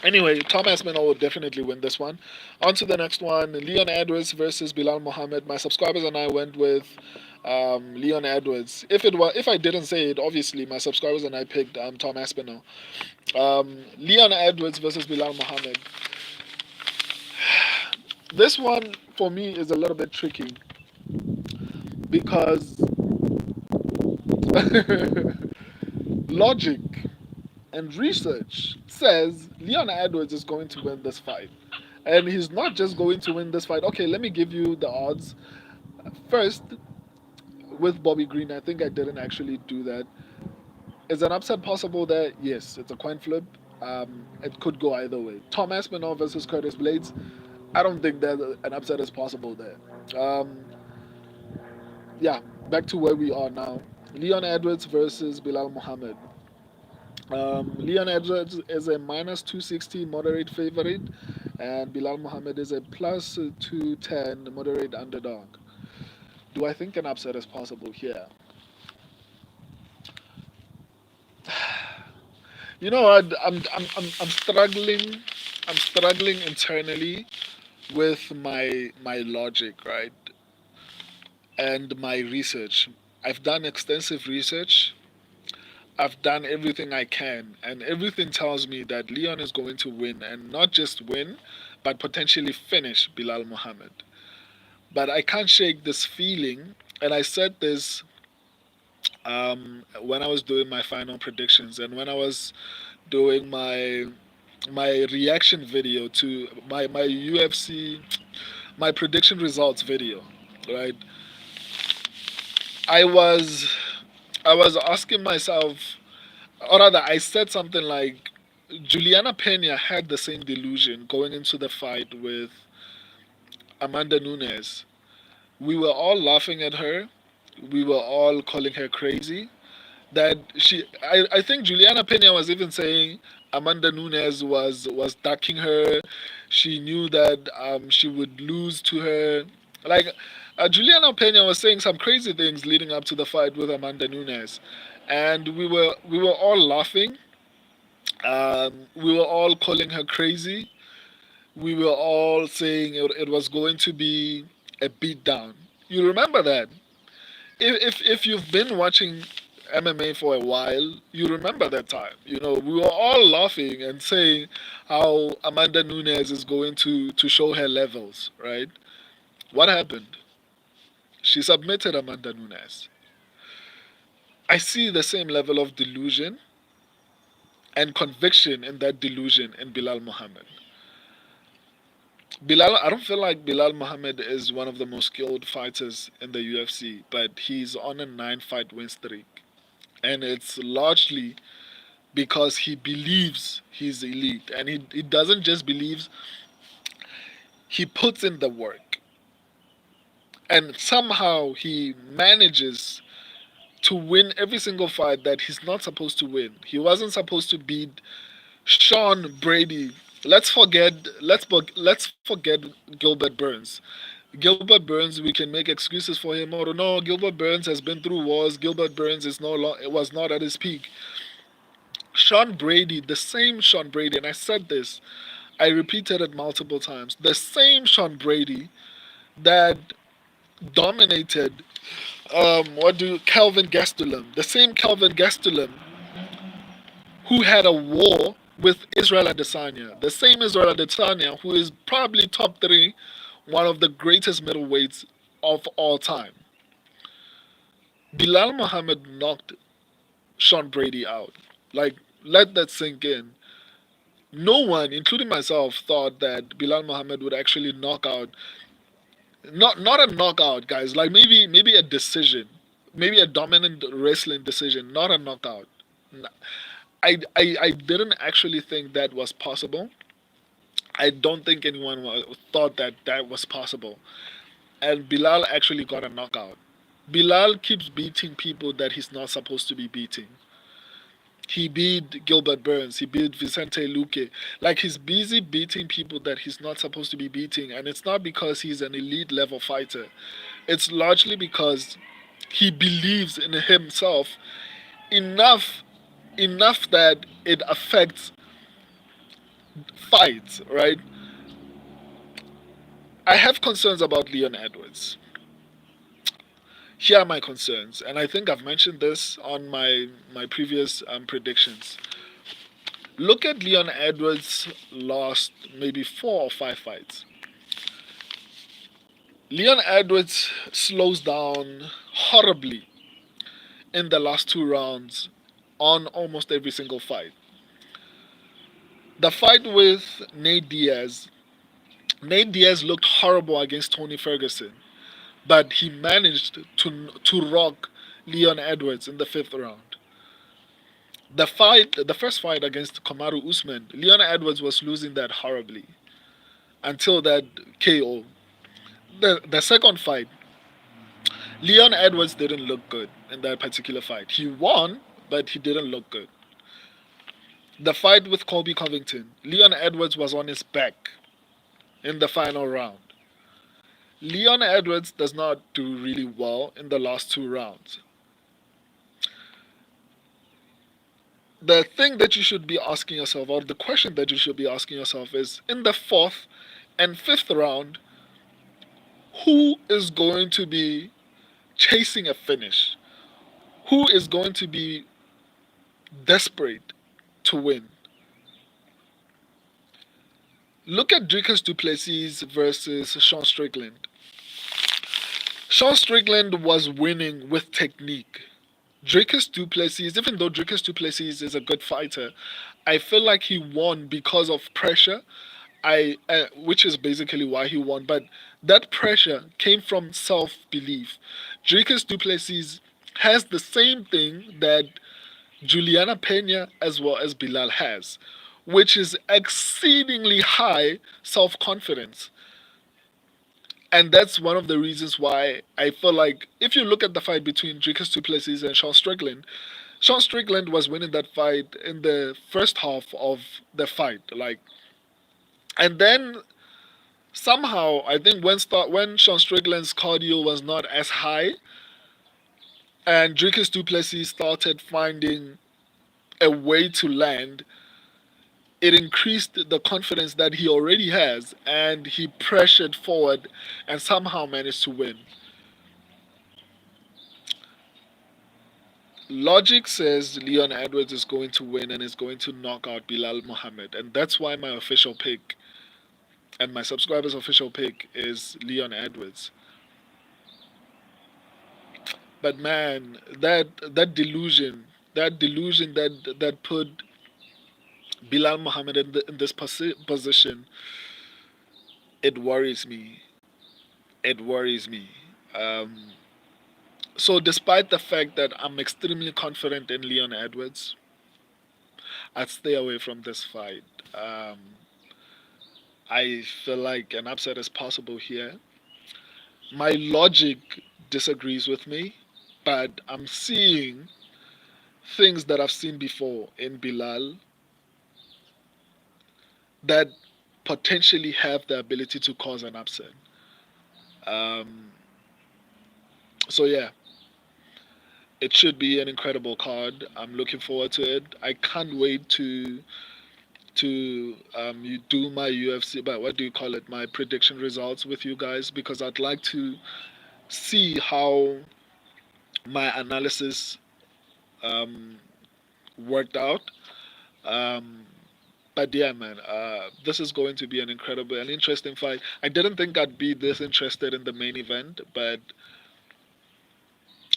Anyway, Tom Aspinall will definitely win this one. On to the next one: Leon Edwards versus Bilal Mohammed. My subscribers and I went with Leon Edwards. If I didn't say it, obviously my subscribers and I picked Tom Aspinall. Leon Edwards versus Bilal Mohammed. This one for me is a little bit tricky because logic and research says Leon Edwards is going to win this fight. And he's not just going to win this fight. Okay, let me give you the odds. First, with Bobby Green, I think I didn't actually do that. Is an upset possible there? Yes, it's a coin flip. It could go either way. Tom Aspinall versus Curtis Blades. I don't think that an upset is possible there. Um, yeah, back to where we are now. Leon Edwards versus Bilal Muhammad. Leon Edwards is a minus 260 moderate favorite, and Bilal Muhammad is a plus 210 moderate underdog. Do I think an upset is possible here? You know what? I'm struggling. I'm struggling internally with my logic, right, and my research. I've done extensive research. I've done everything I can, and everything tells me that Leon is going to win, and not just win, but potentially finish Bilal Muhammad. But I can't shake this feeling, and I said this when I was doing my final predictions, and when I was doing my reaction video to my UFC, my prediction results video, right? I was I was asking myself, or rather, I said something like, Juliana Pena had the same delusion going into the fight with Amanda Nunes. We were all laughing at her. We were all calling her crazy. I think Juliana Pena was even saying Amanda Nunes was ducking her. She knew that she would lose to her. Like Juliana Pena was saying some crazy things leading up to the fight with Amanda Nunes, and we were all laughing. We were all calling her crazy. We were all saying it was going to be a beatdown. You remember that? If you've been watching MMA for a while, you remember that time. You know, we were all laughing and saying how Amanda Nunes is going to show her levels, right? What happened? She submitted Amanda Nunes. I see the same level of delusion and conviction in that delusion in Bilal Muhammad. Bilal, I don't feel like Bilal Muhammad is one of the most skilled fighters in the UFC, but he's on a 9 fight win streak. And it's largely because he believes he's elite. And he doesn't just believe, he puts in the work. And somehow he manages to win every single fight that he's not supposed to win. He wasn't supposed to beat Sean Brady. Let's forget Gilbert Burns. Gilbert Burns, we can make excuses for him. Or no, Gilbert Burns has been through wars. Gilbert Burns is was not at his peak. Sean Brady, the same Sean Brady, and I said this, I repeated it multiple times. The same Sean Brady that dominated what do Calvin Gastelum, the same Calvin Gastelum who had a war with Israel Adesanya, the same Israel Adesanya who is probably top three, one of the greatest middleweights of all time. Bilal Muhammad knocked Sean Brady out. Like, let that sink in. No one, including myself, thought that Bilal Muhammad would actually knock out, not a knockout, guys. Like maybe a decision, maybe a dominant wrestling decision, not a knockout. I didn't actually think that was possible. I don't think anyone thought that that was possible. And Bilal actually got a knockout. Bilal keeps beating people that he's not supposed to be beating. He beat Gilbert Burns. He beat Vicente Luque. Like he's busy beating people that he's not supposed to be beating, and it's not because he's an elite level fighter. It's largely because he believes in himself enough, enough that it affects fights. Right? I have concerns about Leon Edwards. Here are my concerns, and I think I've mentioned this on my previous predictions. Look at Leon Edwards' last maybe 4 or 5 fights. Leon Edwards slows down horribly in the last 2 rounds on almost every single fight. The fight with Nate Diaz looked horrible against Tony Ferguson, but he managed to rock Leon Edwards in the 5th round. The first fight against Kamaru Usman, Leon Edwards was losing that horribly until that KO. The second fight, Leon Edwards didn't look good in that particular fight. He won, but he didn't look good. The fight with Colby Covington, Leon Edwards was on his back in the final round. Leon Edwards does not do really well in the last two rounds. The thing that you should be asking yourself, or the question that you should be asking yourself, is in the fourth and fifth round, who is going to be chasing a finish? Who is going to be desperate to win? Look at Dricus du Plessis versus Sean Strickland. Sean Strickland was winning with technique. Dricus du Plessis, even though Dricus du Plessis is a good fighter, I feel like he won because of pressure. Which is basically why he won. But that pressure came from self-belief. Dricus du Plessis has the same thing that Juliana Pena as well as Bilal has, which is exceedingly high self-confidence. And that's one of the reasons why I feel like if you look at the fight between Dricus du Plessis and Sean Strickland was winning that fight in the first half of the fight. And then somehow I think when Sean Strickland's cardio was not as high, and Dricus du Plessis started finding a way to land, it increased the confidence that he already has, and he pressured forward and somehow managed to win. Logic says Leon Edwards is going to win and is going to knock out Bilal Muhammad, and that's why my official pick and my subscribers' official pick is Leon Edwards. But man, that delusion that put Bilal Muhammad in this position, it worries me. It worries me. Um, so, despite the fact that I'm extremely confident in Leon Edwards, I'd stay away from this fight. Um, I feel like an upset is possible here. My logic disagrees with me, but I'm seeing things that I've seen before in Bilal that potentially have the ability to cause an upset. Um, so yeah, it should be an incredible card. I'm looking forward to it. I can't wait to you do my UFC, but what do you call it? My prediction results with you guys, because I'd like to see how my analysis um, worked out. Um, but yeah, man, this is going to be an incredible and interesting fight. I didn't think I'd be this interested in the main event, but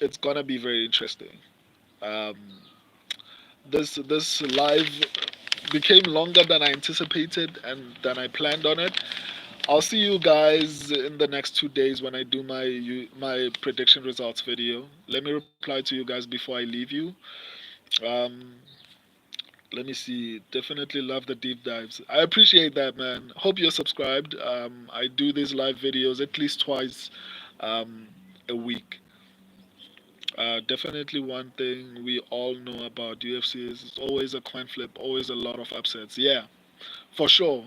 it's gonna be very interesting. Um, this live became longer than I anticipated and than I planned on it. I'll see you guys in the next 2 days when I do my prediction results video. Let me reply to you guys before I leave you. Um, Let me see. Definitely love the deep dives. I appreciate that, man. Hope you're subscribed. I do these live videos at least twice um, a week. Definitely one thing we all know about UFC is it's always a coin flip, always a lot of upsets. Yeah, for sure.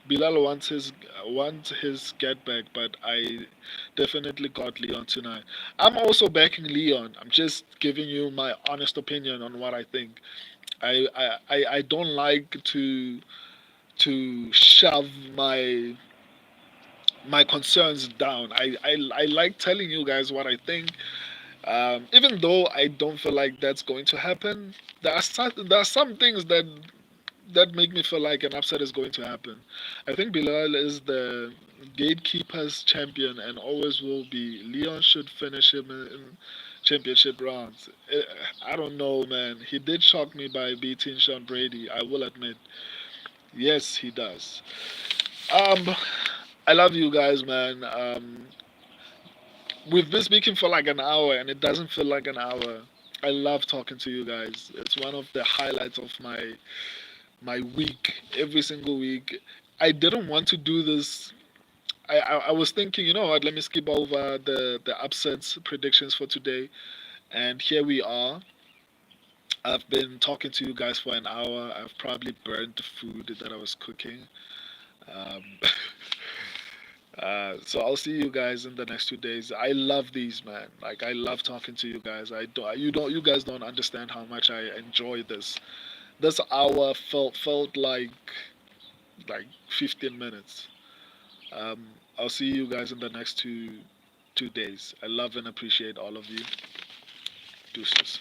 Bilal wants his get back, but I definitely got Leon tonight. I'm also backing Leon. I'm just giving you my honest opinion on what I think. I don't like to shove my concerns down. I like telling you guys what I think. Even though I don't feel like that's going to happen, there are some things that make me feel like an upset is going to happen. I think Bilal is the gatekeeper's champion and always will be. Leon should finish him in championship rounds. I don't know, man. He did shock me by beating Sean Brady, I will admit. Yes, he does. Um, I love you guys, man. We've been speaking for like an hour and it doesn't feel like an hour. I love talking to you guys. It's one of the highlights of my week. Every single week. I didn't want to do this. I was thinking, you know what? Let me skip over the upsets predictions for today, and here we are. I've been talking to you guys for an hour. I've probably burned the food that I was cooking. Um, so I'll see you guys in the next 2 days. I love these, man. Like I love talking to you guys. You guys don't understand how much I enjoy this. This hour felt like 15 minutes. Um, I'll see you guys in the next two days. I love and appreciate all of you. Deuces.